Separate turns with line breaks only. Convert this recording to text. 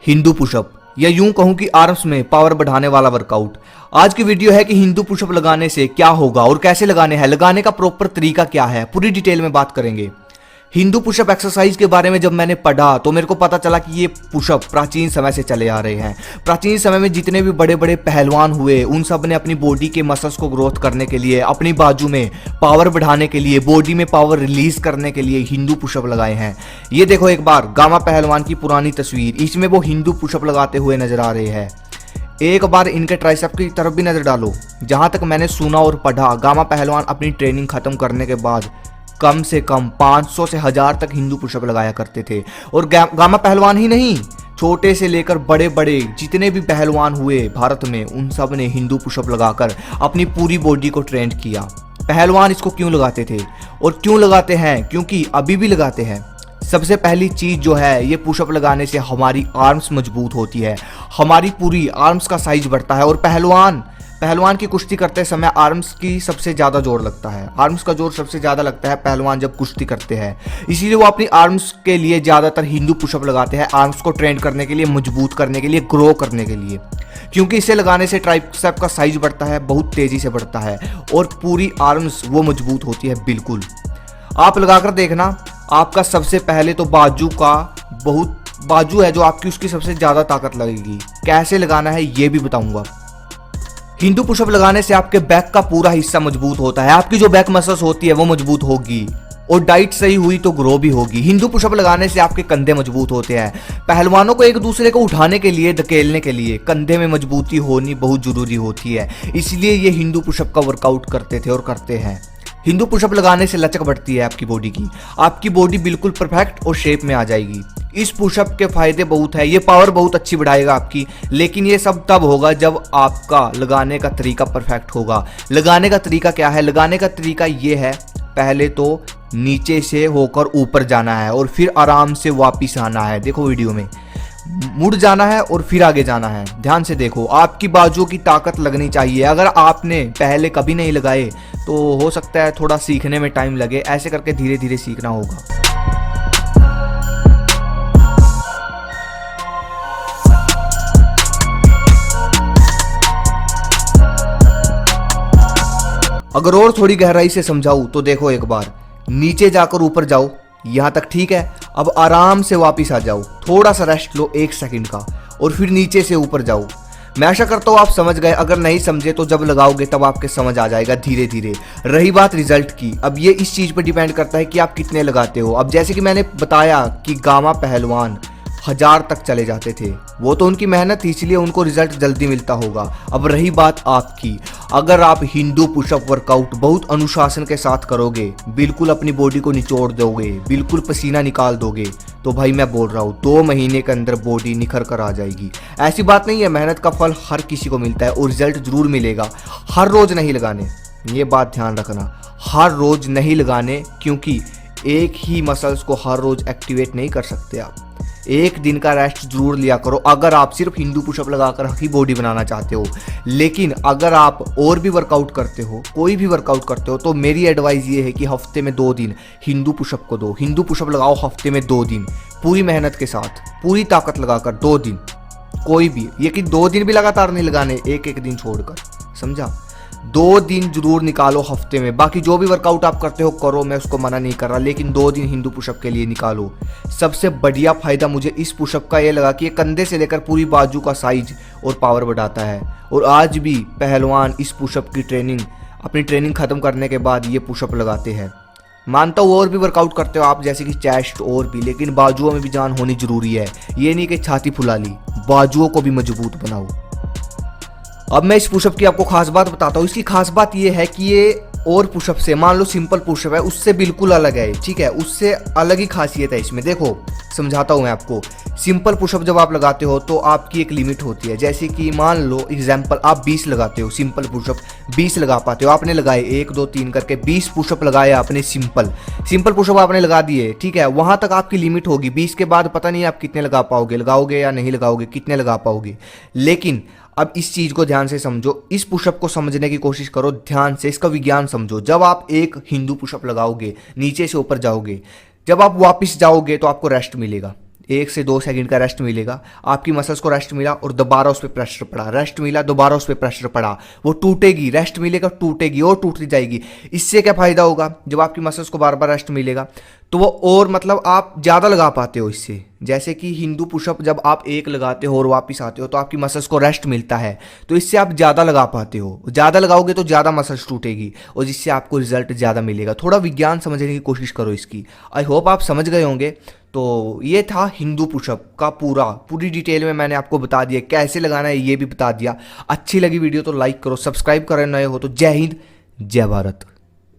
Hindu pushup या यूं कहूं कि आर्म्स में पावर बढ़ाने वाला वर्कआउट। आज की वीडियो है कि हिंदू पुशअप लगाने से क्या होगा और कैसे लगाने हैं, लगाने का प्रॉपर तरीका क्या है, पूरी डिटेल में बात करेंगे। हिंदू पुशअप एक्सरसाइज के बारे में जब मैंने पढ़ा तो मेरे को पता चला कि ये पुशअप प्राचीन समय से चले आ रहे हैं। प्राचीन समय में जितने भी बड़े बड़े पहलवान हुए उन सब ने अपनी बॉडी के मसल्स को ग्रोथ करने के लिए, अपनी बाजू में पावर बढ़ाने के लिए, बॉडी में पावर रिलीज करने के लिए हिंदू पुशअप लगाए हैं। ये देखो एक बार गामा पहलवान की पुरानी तस्वीर, इसमें वो हिंदू पुशअप लगाते हुए नजर आ रहे हैं। एक बार इनके ट्राइसेप की तरफ भी नजर डालो। जहां तक मैंने सुना और पढ़ा, गामा पहलवान अपनी ट्रेनिंग खत्म करने के बाद कम से कम 500 से 1000 तक हिंदू पुशअप लगाया करते थे। और गामा पहलवान ही नहीं, छोटे से लेकर बड़े बड़े जितने भी पहलवान हुए भारत में, उन सब ने हिंदू पुशअप लगाकर अपनी पूरी बॉडी को ट्रेंड किया। पहलवान इसको क्यों लगाते थे और क्यों लगाते हैं, क्योंकि अभी भी लगाते हैं। सबसे पहली चीज जो है, ये पुशअप लगाने से हमारी आर्म्स मजबूत होती है, हमारी पूरी आर्म्स का साइज बढ़ता है। और पहलवान की कुश्ती करते समय आर्म्स की सबसे ज़्यादा जोर लगता है। आर्म्स का जोर सबसे ज़्यादा लगता है पहलवान जब कुश्ती करते हैं, इसीलिए वो अपनी आर्म्स के लिए ज़्यादातर हिंदू पुशअप लगाते हैं, आर्म्स को ट्रेन करने के लिए, मजबूत करने के लिए, ग्रो करने के लिए। क्योंकि इसे लगाने से ट्राइसेप का साइज बढ़ता है, बहुत तेज़ी से बढ़ता है और पूरी आर्म्स वो मजबूत होती है। बिल्कुल आप लगाकर देखना, आपका सबसे पहले तो बाजू है जो आपकी, उसकी सबसे ज़्यादा ताकत लगेगी। कैसे लगाना है ये भी बताऊँगा। हिंदू पुशअप लगाने से आपके बैक का पूरा हिस्सा मजबूत होता है, आपकी जो बैक मसल्स होती है वो मजबूत होगी और डाइट सही हुई तो ग्रो भी होगी। हिंदू पुशअप लगाने से आपके कंधे मजबूत होते हैं। पहलवानों को एक दूसरे को उठाने के लिए, धकेलने के लिए कंधे में मजबूती होनी बहुत जरूरी होती है, इसलिए ये हिंदू पुशअप का वर्कआउट करते थे और करते हैं। हिंदू पुशअप लगाने से लचक बढ़ती है आपकी बॉडी की, आपकी बॉडी बिल्कुल परफेक्ट और शेप में आ जाएगी। इस पुशअप के फायदे बहुत है, ये पावर बहुत अच्छी बढ़ाएगा आपकी, लेकिन ये सब तब होगा जब आपका लगाने का तरीका परफेक्ट होगा। लगाने का तरीका क्या है? लगाने का तरीका ये है, पहले तो नीचे से होकर ऊपर जाना है और फिर आराम से वापिस आना है। देखो वीडियो में मुड़ जाना है और फिर आगे जाना है। ध्यान से देखो, आपकी बाजुओं की ताकत लगनी चाहिए। अगर आपने पहले कभी नहीं लगाए तो हो सकता है थोड़ा सीखने में टाइम लगे, ऐसे करके धीरे धीरे सीखना होगा। अगर और थोड़ी गहराई से समझाऊं तो देखो एक बार, नीचे जाकर ऊपर जाओ, यहां तक ठीक है। अब आराम से वापस आ जाओ, थोड़ा सा रेस्ट लो 1 सेकंड का और फिर नीचे से ऊपर जाओ। मैं आशा करता हूं आप समझ गए। अगर नहीं समझे तो जब लगाओगे तब आपके समझ आ जाएगा धीरे धीरे। रही बात रिजल्ट की, अब ये इस चीज पर डिपेंड करता है कि आप कितने लगाते हो। अब जैसे कि मैंने बताया कि गामा पहलवान 1000 तक चले जाते थे, वो तो उनकी मेहनत थी, इसलिए उनको रिजल्ट जल्दी मिलता होगा। अब रही बात आपकी, अगर आप हिंदू पुशअप वर्कआउट बहुत अनुशासन के साथ करोगे, बिल्कुल अपनी बॉडी को निचोड़ दोगे, बिल्कुल पसीना निकाल दोगे, तो भाई मैं बोल रहा हूँ 2 महीने के अंदर बॉडी निखर कर आ जाएगी। ऐसी बात नहीं है, मेहनत का फल हर किसी को मिलता है और रिजल्ट जरूर मिलेगा। हर रोज नहीं लगाने, ये बात ध्यान रखना, हर रोज नहीं लगाने, क्योंकि एक ही मसल्स को हर रोज एक्टिवेट नहीं कर सकते आप। एक दिन का रेस्ट जरूर लिया करो अगर आप सिर्फ हिंदू पुशअप लगाकर ही बॉडी बनाना चाहते हो। लेकिन अगर आप और भी वर्कआउट करते हो, कोई भी वर्कआउट करते हो, तो मेरी एडवाइस ये है कि हफ्ते में 2 दिन हिंदू पुशअप को दो। हिंदू पुशअप लगाओ हफ्ते में 2 दिन, पूरी मेहनत के साथ, पूरी ताकत लगाकर 2 दिन। कोई भी, ये कि 2 दिन भी लगातार नहीं लगाने, एक एक दिन छोड़कर, समझा? 2 दिन जरूर निकालो हफ्ते में। बाकी जो भी वर्कआउट आप करते हो करो, मैं उसको मना नहीं कर रहा, लेकिन 2 दिन हिंदू पुशअप के लिए निकालो। सबसे बढ़िया फायदा मुझे इस पुशअप का ये लगा कि ये कंधे से लेकर पूरी बाजू का साइज और पावर बढ़ाता है। और आज भी पहलवान इस पुशअप की अपनी ट्रेनिंग खत्म करने के बाद ये पुशअप लगाते हैं। मानता हूँ और भी वर्कआउट करते हो आप, जैसे कि चेस्ट और भी, लेकिन बाजुओं में भी जान होनी जरूरी है। ये नहीं कि छाती फुला ली, बाजुओं को भी मजबूत बनाओ। अब मैं इस पुशअप की आपको खास बात बताता हूँ। इसकी खास बात ये है कि ये और पुशअप से, मान लो सिंपल पुशअप है, उससे बिल्कुल अलग है, ठीक है? उससे अलग ही खासियत है इसमें। देखो समझाता हूँ मैं आपको। सिंपल पुशअप जब आप लगाते हो तो आपकी एक लिमिट होती है, जैसे कि मान लो एग्जांपल आप 20 लगाते हो, सिंपल पुशअप 20 लगा पाते हो। आपने लगाए 1 2 3 करके 20 पुशअप लगाए आपने, सिंपल पुशअप आपने लगा दिए, ठीक है? वहां तक आपकी लिमिट होगी। 20 के बाद पता नहीं आप कितने लगा पाओगे, लगाओगे या नहीं लगाओगे, कितने लगा पाओगे। लेकिन अब इस चीज को ध्यान से समझो, इस पुशअप को समझने की कोशिश करो ध्यान से, इसका विज्ञान समझो। जब आप एक हिंदू पुशअप लगाओगे, नीचे से ऊपर जाओगे, जब आप वापस जाओगे तो आपको रेस्ट मिलेगा। 1 से 2 सेकंड का रेस्ट मिलेगा, आपकी मसल्स को रेस्ट मिला और दोबारा उस पर प्रेशर पड़ा, रेस्ट मिला दोबारा उस पर प्रेशर पड़ा, वो टूटेगी, रेस्ट मिलेगा टूटेगी और टूटती जाएगी। इससे क्या फायदा होगा, जब आपकी मसल्स को बार बार रेस्ट मिलेगा तो वो और मतलब आप ज़्यादा लगा पाते हो इससे। जैसे कि हिंदू पुशअप जब आप एक लगाते हो और वापस आते हो तो आपकी मसल्स को रेस्ट मिलता है, तो इससे आप ज़्यादा लगा पाते हो, ज़्यादा लगाओगे तो ज़्यादा मसल्स टूटेगी और जिससे आपको रिजल्ट ज़्यादा मिलेगा। थोड़ा विज्ञान समझने की कोशिश करो इसकी। आई होप आप समझ गए होंगे। तो ये था हिंदू पुशअप का पूरी डिटेल में मैंने आपको बता दिया, कैसे लगाना है ये भी बता दिया। अच्छी लगी वीडियो तो लाइक करो, सब्सक्राइब कर नए हो तो जय हिंद जय भारत।